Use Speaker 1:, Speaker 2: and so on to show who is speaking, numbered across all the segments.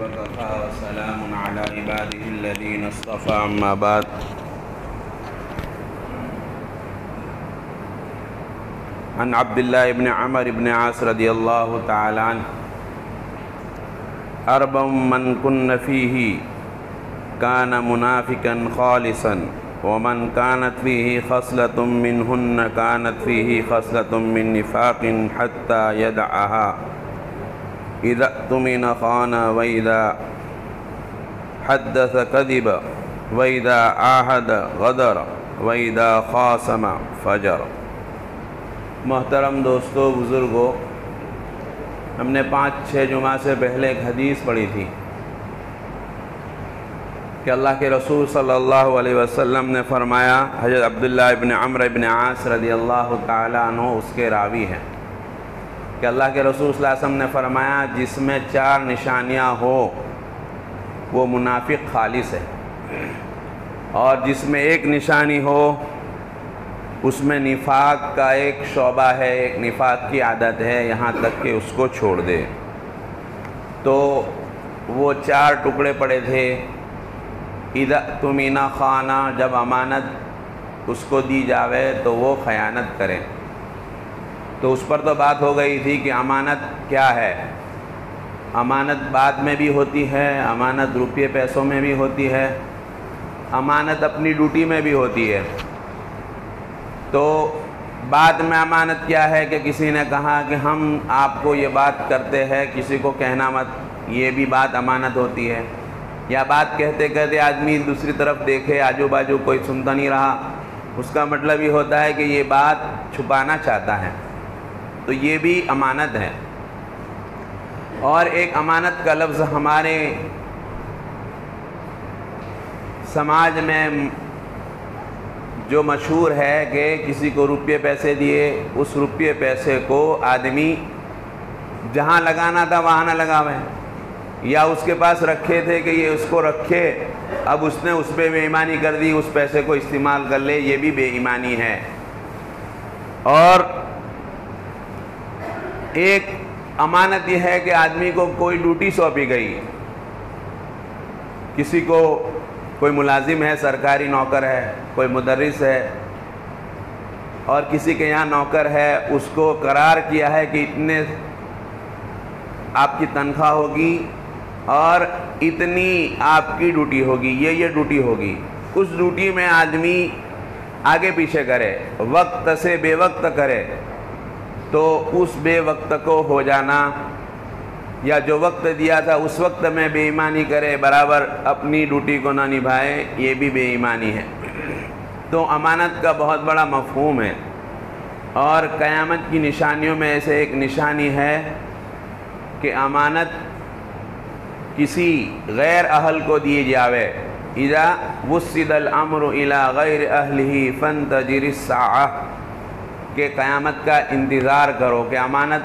Speaker 1: وكفى وسلام على عباده الذين اصطفى أما بعد عن عبد الله بن عمرو بن عاص رضي الله تعالى عنه أربع من كن فيه كان منافقا خالصا ومن كانت فيه خصلة منهن كانت فيه خصلة من نفاق حتى يدعها إذا اؤتمن خان وإذا حدث كذب وإذا عاهد غدر وإذا خاصم فجر۔ محترم دوستو، بزرگوں، ہم نے 5-6 جمعہ سے پہلے ایک حدیث پڑھی تھی کہ اللہ کے رسول صلی اللہ علیہ وسلم نے فرمایا، حضرت عبداللہ ابن عمرو ابن عاص رضی اللہ تعالیٰ عنہ اس کے راوی ہیں، کہ اللہ کے رسول صلی اللہ علیہ وسلم نے فرمایا جس میں 4 نشانیاں ہو وہ منافق خالص ہے، اور جس میں ایک نشانی ہو اس میں نفاق کا ایک شعبہ ہے، ایک نفاق کی عادت ہے، یہاں تک کہ اس کو چھوڑ دے۔ تو وہ 4 ٹکڑے پڑے تھے۔ اذا اؤتمن خان، جب امانت اس کو دی جاوے تو وہ خیانت کرے۔ تو اس پر تو بات ہو گئی تھی کہ امانت کیا ہے۔ امانت بعد میں بھی ہوتی ہے، امانت روپے پیسوں میں بھی ہوتی ہے، امانت اپنی ڈیوٹی میں بھی ہوتی ہے۔ تو بعد میں امانت کیا ہے کہ کسی نے کہا کہ ہم آپ کو یہ بات کرتے ہیں، کسی کو کہنا مت، یہ بھی بات امانت ہوتی ہے۔ یا بات کہتے کہتے آدمی دوسری طرف دیکھے، آجو باجو کوئی سنتا نہیں رہا، اس کا مطلب یہ ہوتا ہے کہ یہ بات چھپانا چاہتا ہے، تو یہ بھی امانت ہے۔ اور ایک امانت کا لفظ ہمارے سماج میں جو مشہور ہے کہ کسی کو روپے پیسے دیے، اس روپے پیسے کو آدمی جہاں لگانا تھا وہاں نہ لگاوے، یا اس کے پاس رکھے تھے کہ یہ اس کو رکھے، اب اس نے اس پہ بے ایمانی کر دی، اس پیسے کو استعمال کر لے، یہ بھی بے ایمانی ہے۔ اور ایک امانت یہ ہے کہ آدمی کو کوئی ڈیوٹی سونپی گئی، کسی کو کوئی ملازم ہے، سرکاری نوکر ہے، کوئی مدرس ہے، اور کسی کے یہاں نوکر ہے، اس کو قرار کیا ہے کہ اتنے آپ کی تنخواہ ہوگی اور اتنی آپ کی ڈیوٹی ہوگی، یہ ڈیوٹی ہوگی۔ اس ڈیوٹی میں آدمی آگے پیچھے کرے، وقت سے بے وقت کرے، تو اس بے وقت کو ہو جانا، یا جو وقت دیا تھا اس وقت میں بے ایمانی کرے، برابر اپنی ڈیوٹی کو نہ نبھائے، یہ بھی بے ایمانی ہے۔ تو امانت کا بہت بڑا مفہوم ہے، اور قیامت کی نشانیوں میں سے ایک نشانی ہے کہ امانت کسی غیر اہل کو دی جاوے۔ اذا وسد الامر الى غیر اہلہ فانتظر الساعہ، کہ قیامت کا انتظار کرو کہ امانت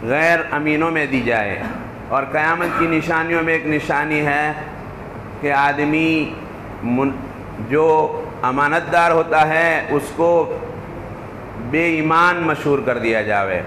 Speaker 1: غیر امینوں میں دی جائے۔ اور قیامت کی نشانیوں میں ایک نشانی ہے کہ آدمی جو امانت دار ہوتا ہے اس کو بے ایمان مشہور کر دیا جاوے،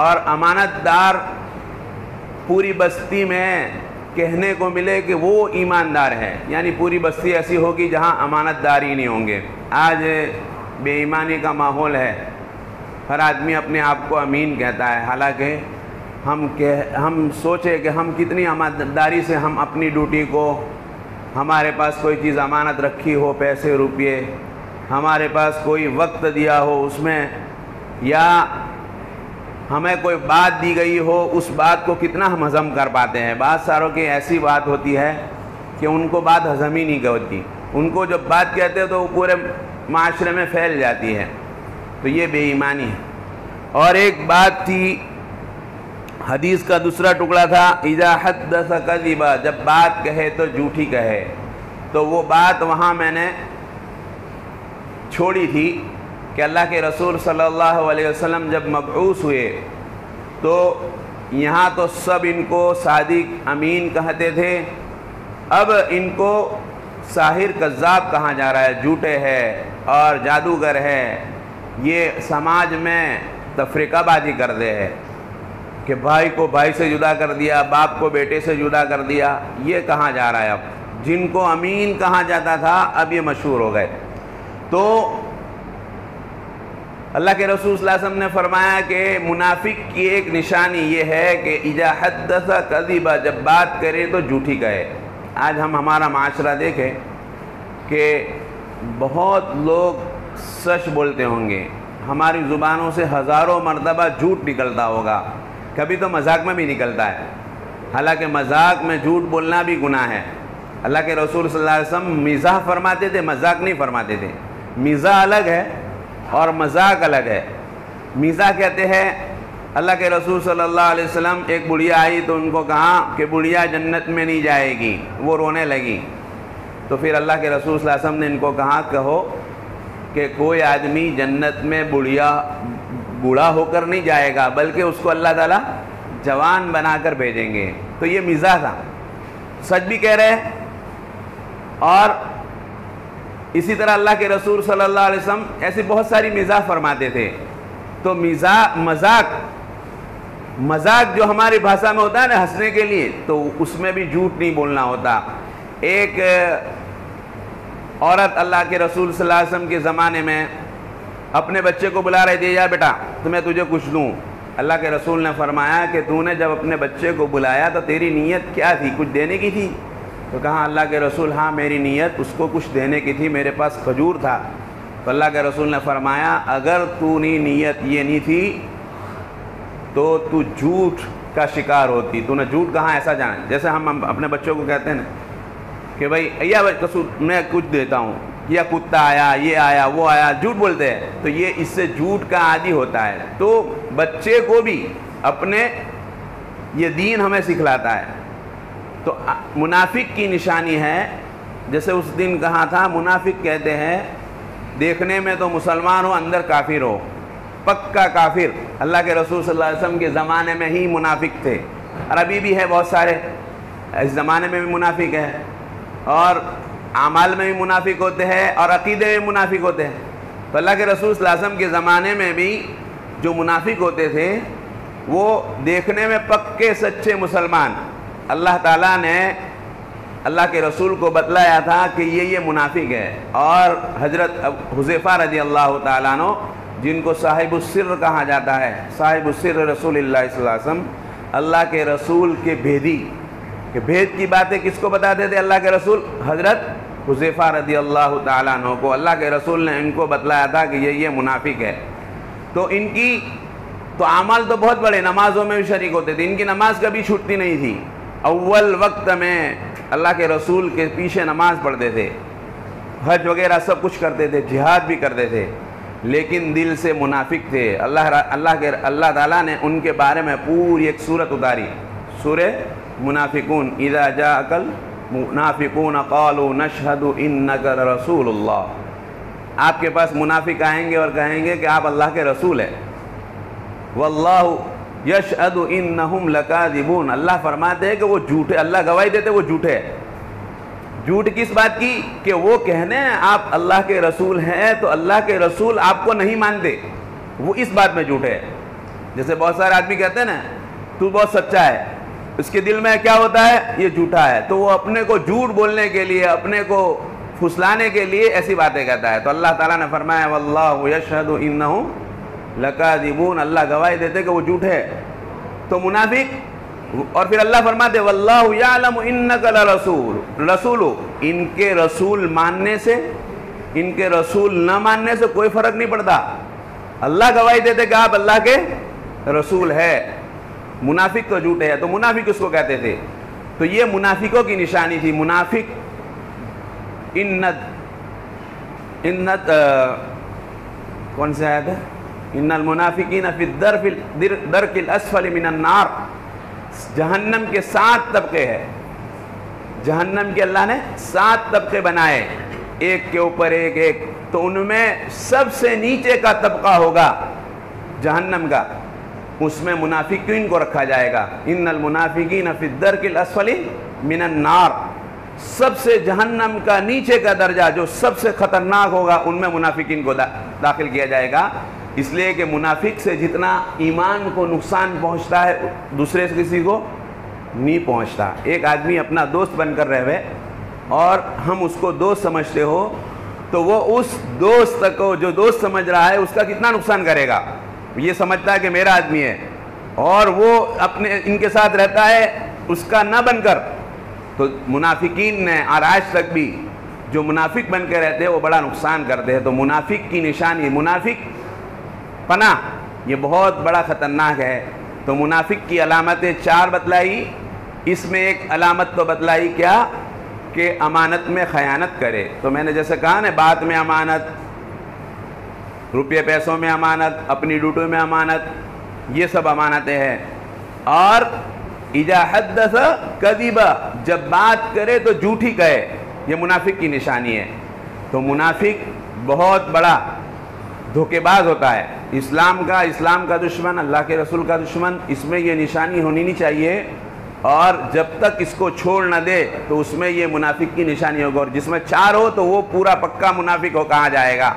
Speaker 1: اور امانت دار پوری بستی میں کہنے کو ملے کہ وہ ایماندار ہے، یعنی پوری بستی ایسی ہوگی جہاں امانت دار ہی نہیں ہوں گے۔ آج بے ایمانی کا ماحول ہے، ہر آدمی اپنے آپ کو امین کہتا ہے، حالانکہ ہم سوچے کہ ہم کتنی امانتداری سے ہم اپنی ڈیوٹی کو، ہمارے پاس کوئی چیز امانت رکھی ہو، پیسے روپے، ہمارے پاس کوئی وقت دیا ہو اس میں، یا ہمیں کوئی بات دی گئی ہو، اس بات کو کتنا ہم ہضم کر پاتے ہیں۔ بعض ساروں کی ایسی بات ہوتی ہے کہ ان کو بات ہضم ہی نہیں ہوتی، ان کو جب بات کہتے ہیں تو وہ پورے معاشرے میں پھیل جاتی ہے، تو یہ بے ایمانی ہے۔ اور ایک بات تھی، حدیث کا دوسرا ٹکڑا تھا، اذا حدث کذب، جب بات کہے تو جھوٹی کہے۔ تو وہ بات وہاں میں نے چھوڑی تھی کہ اللہ کے رسول صلی اللہ علیہ وسلم جب مبعوث ہوئے تو یہاں تو سب ان کو صادق امین کہتے تھے، اب ان کو ساحر کذاب کہا جا رہا ہے، جھوٹے ہے اور جادوگر ہے، یہ سماج میں تفریقہ بازی کر دے ہے۔ کہ بھائی کو بھائی سے جدا کر دیا، باپ کو بیٹے سے جدا کر دیا، یہ کہاں جا رہا ہے؟ اب جن کو امین کہا جاتا تھا اب یہ مشہور ہو گئے۔ تو اللہ کے رسول صلی اللہ علیہ وسلم نے فرمایا کہ منافق کی ایک نشانی یہ ہے کہ اذا حدث کذب، جب بات کرے تو جھوٹی کہے۔ آج ہم ہمارا معاشرہ دیکھیں کہ بہت لوگ سچ بولتے ہوں گے، ہماری زبانوں سے ہزاروں مرتبہ جھوٹ نکلتا ہوگا، کبھی تو مذاق میں بھی نکلتا ہے، حالانکہ مذاق میں جھوٹ بولنا بھی گناہ ہے۔ اللہ کے رسول صلی اللہ علیہ وسلم مزاح فرماتے تھے، مذاق نہیں فرماتے تھے۔ مزاح الگ ہے اور مذاق الگ ہے۔ مزاح کہتے ہیں، اللہ کے رسول صلی اللہ علیہ وسلم ایک بڑھیا آئی تو ان کو کہا کہ بڑھیا جنت میں نہیں جائے گی، وہ رونے لگی، تو پھر اللہ کے رسول صلی اللہ علیہ وسلم نے ان کو کہا کہو کہ کوئی آدمی جنت میں بوڑھا ہو کر نہیں جائے گا، بلکہ اس کو اللہ تعالیٰ جوان بنا کر بھیجیں گے۔ تو یہ مزاح تھا، سچ بھی کہہ رہے ہیں۔ اور اسی طرح اللہ کے رسول صلی اللہ علیہ وسلم ایسی بہت ساری مزاح فرماتے تھے۔ تو مذاق جو ہماری بھاشا میں ہوتا ہے نا ہنسنے کے لیے، تو اس میں بھی جھوٹ نہیں بولنا ہوتا۔ ایک عورت اللہ کے رسول صلی اللہ علیہ وسلم کے زمانے میں اپنے بچے کو بلا رہی تھی، یا بیٹا تو میں تجھے کچھ دوں۔ اللہ کے رسول نے فرمایا کہ تو نے جب اپنے بچے کو بلایا تو تیری نیت کیا تھی؟ کچھ دینے کی تھی؟ تو کہا اللہ کے رسول ہاں میری نیت اس کو کچھ دینے کی تھی، میرے پاس کھجور تھا۔ تو اللہ کے رسول نے فرمایا اگر تو نے نیت یہ نہیں تھی تو تو جھوٹ کا شکار ہوتی۔ تو نے جھوٹ کہاں ایسا جانا، جیسے ہم اپنے بچوں کو کہتے ہیں نا کہ بھائی یا میں کچھ دیتا ہوں، یا کتا آیا، یہ آیا، وہ آیا، جھوٹ بولتے ہیں، تو یہ اس سے جھوٹ کا عادی ہوتا ہے۔ تو بچے کو بھی اپنے یہ دین ہمیں سکھلاتا ہے۔ تو منافق کی نشانی ہے، جیسے اس دن کہا تھا، منافق کہتے ہیں دیکھنے میں تو مسلمان ہو اندر کافر ہو، پکا کافر۔ اللہ کے رسول صلی اللہ علیہ وسلم کے زمانے میں ہی منافق تھے، اور ابھی بھی ہے بہت سارے، اس زمانے میں بھی منافق ہے، اور اعمال میں بھی منافق ہوتے ہیں، اور عقیدے میں منافق ہوتے ہیں۔ تو اللہ کے رسول صلی اللہ علیہ وسلم کے زمانے میں بھی جو منافق ہوتے تھے وہ دیکھنے میں پکے سچے مسلمان، اللہ تعالیٰ نے اللہ کے رسول کو بتلایا تھا کہ یہ منافق ہے۔ اور حضرت حذیفہ رضی اللہ تعالیٰ عنہ، جن کو صاحب السر کہا جاتا ہے، صاحب السر رسول اللہ صلی اللہ علیہ وسلم، اللہ کے رسول کے بھیدی، کہ بھید کی باتیں کس کو بتاتے تھے اللہ کے رسول؟ حضرت حذیفہ رضی اللہ تعالیٰ عنہ کو اللہ کے رسول نے ان کو بتلایا تھا کہ یہ منافق ہے۔ تو ان کی تو اعمال تو بہت بڑے، نمازوں میں بھی شریک ہوتے تھے، ان کی نماز کبھی چھوٹتی نہیں تھی، اول وقت میں اللہ کے رسول کے پیچھے نماز پڑھتے تھے، حج وغیرہ سب کچھ کرتے تھے، جہاد بھی کرتے تھے، لیکن دل سے منافق تھے۔ اللہ تعالیٰ نے ان کے بارے میں پوری ایک سورت اتاری، سورہ منافقون، اذا جاءک المنافقون قالوا نشہد انک رسول اللہ۔ آپ کے پاس منافق آئیں گے اور کہیں گے کہ آپ اللہ کے رسول ہیں، واللہ یشہد انہم لکاذبون، اللہ فرماتے ہیں کہ وہ جھوٹے، اللہ گواہی دیتے وہ جھوٹے ہیں۔ جھوٹ کس بات کی؟ کہ وہ کہنے آپ اللہ کے رسول ہیں تو اللہ کے رسول آپ کو نہیں مانتے، وہ اس بات میں جھوٹے ہیں۔ جیسے بہت سارے آدمی کہتے ہیں نا تو بہت سچا ہے، اس کے دل میں کیا ہوتا ہے؟ یہ جھوٹا ہے، تو وہ اپنے کو جھوٹ بولنے کے لیے، اپنے کو پھسلانے کے لیے ایسی باتیں کہتا ہے۔ تو اللہ تعالیٰ نے فرمایا واللہ یشہد انہم لکاذبون، اللہ گواہی دیتے کہ وہ جھوٹے ہے۔ تو منافق، اور پھر اللہ فرماتے واللہ یعلم انک لرسول، ان کے رسول ماننے سے، ان کے رسول نہ ماننے سے کوئی فرق نہیں پڑتا، اللہ گواہی دیتے کہ آپ اللہ کے رسول ہے۔ منافق تو جھوٹے ہے، تو منافق اس کو کہتے تھے۔ تو یہ منافقوں کی نشانی تھی۔ منافق کون سے آیت ہے؟ ان المنافقین فی الدرک الاسفل من النار، جہنم کے 7 طبقے ہیں، جہنم کے اللہ نے 7 طبقے بنائے، ایک کے اوپر ایک ایک، تو ان میں سب سے نیچے کا طبقہ ہوگا جہنم کا، اس میں منافقین کو رکھا جائے گا۔ ان المنافقین فی الدرک الاسفل من النار، سب سے جہنم کا نیچے کا درجہ جو سب سے خطرناک ہوگا، ان میں منافقین کو داخل کیا جائے گا۔ اس لیے کہ منافق سے جتنا ایمان کو نقصان پہنچتا ہے دوسرے سے کسی کو نہیں پہنچتا. ایک آدمی اپنا دوست بن کر رہے اور ہم اس کو دوست سمجھتے ہو تو وہ اس دوست کو جو دوست سمجھ رہا ہے اس کا کتنا نقصان کرے گا. یہ سمجھتا ہے کہ میرا آدمی ہے اور وہ اپنے ان کے ساتھ رہتا ہے اس کا نہ بن کر. تو منافقین نے اور آج تک بھی جو منافق بن کے رہتے ہیں وہ بڑا نقصان کرتے ہیں. تو منافق کی نشانی منافق پناہ یہ بہت بڑا خطرناک ہے. تو منافق کی علامتیں 4 بتلائی. اس میں ایک علامت تو بتلائی کیا کہ امانت میں خیانت کرے. تو میں نے جیسے کہا نا بات میں امانت, روپے پیسوں میں امانت, اپنی ڈیوٹیوں میں امانت, یہ سب امانتیں ہیں. اور اذا حدث کذب, جب بات کرے تو جھوٹی کہے, یہ منافق کی نشانی ہے. تو منافق بہت بڑا دھوکے باز ہوتا ہے. اسلام کا دشمن, اللہ کے رسول کا دشمن, اس میں یہ نشانی ہونی نہیں چاہیے. اور جب تک اس کو چھوڑ نہ دے تو اس میں یہ منافق کی نشانی ہوگا. اور جس میں 4 ہو تو وہ پورا پکا منافق ہو کہا جائے گا.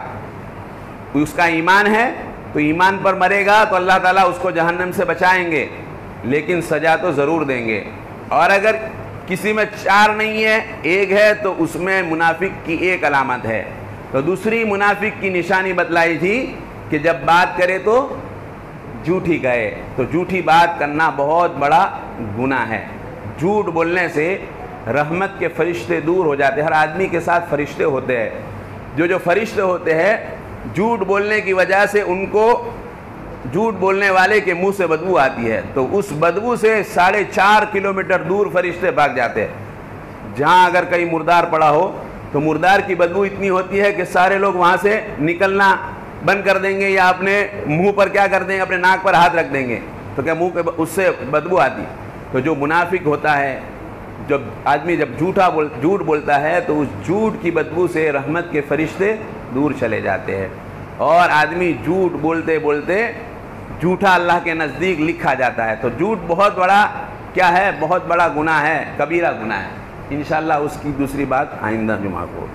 Speaker 1: اس کا ایمان ہے تو ایمان پر مرے گا تو اللہ تعالیٰ اس کو جہنم سے بچائیں گے, لیکن سزا تو ضرور دیں گے. اور اگر کسی میں 4 نہیں ہے, 1 ہے, تو اس میں منافق کی ایک علامت ہے. تو دوسری منافق کی نشانی بتلائی تھی کہ جب بات کرے تو جھوٹی کہے. تو جھوٹی بات کرنا بہت بڑا گناہ ہے. جھوٹ بولنے سے رحمت کے فرشتے دور ہو جاتے ہیں. ہر آدمی کے ساتھ فرشتے ہوتے ہیں. جو فرشتے ہوتے ہیں جھوٹ بولنے کی وجہ سے ان کو جھوٹ بولنے والے کے منہ سے بدبو آتی ہے. تو اس بدبو سے 4.5 کلومیٹر دور فرشتے بھاگ جاتے ہیں. جہاں اگر کہیں مردار پڑا ہو تو مردار کی بدبو اتنی ہوتی ہے کہ سارے لوگ وہاں سے نکلنا بند کر دیں گے, یا اپنے منہ پر کیا کر دیں گے, اپنے ناک پر ہاتھ رکھ دیں گے. تو کیا منہ پہ اس سے بدبو آتی. تو جو منافق ہوتا ہے, جب آدمی جھوٹ بولتا ہے تو اس جھوٹ کی بدبو سے رحمت کے فرشتے دور چلے جاتے ہیں. اور آدمی جھوٹ بولتے بولتے جھوٹا اللہ کے نزدیک لکھا جاتا ہے. تو جھوٹ بہت بڑا کیا ہے, بہت بڑا گناہ ہے, کبیرہ گناہ ہے. انشاءاللہ اس کی دوسری بات آئندہ جمعہ کو.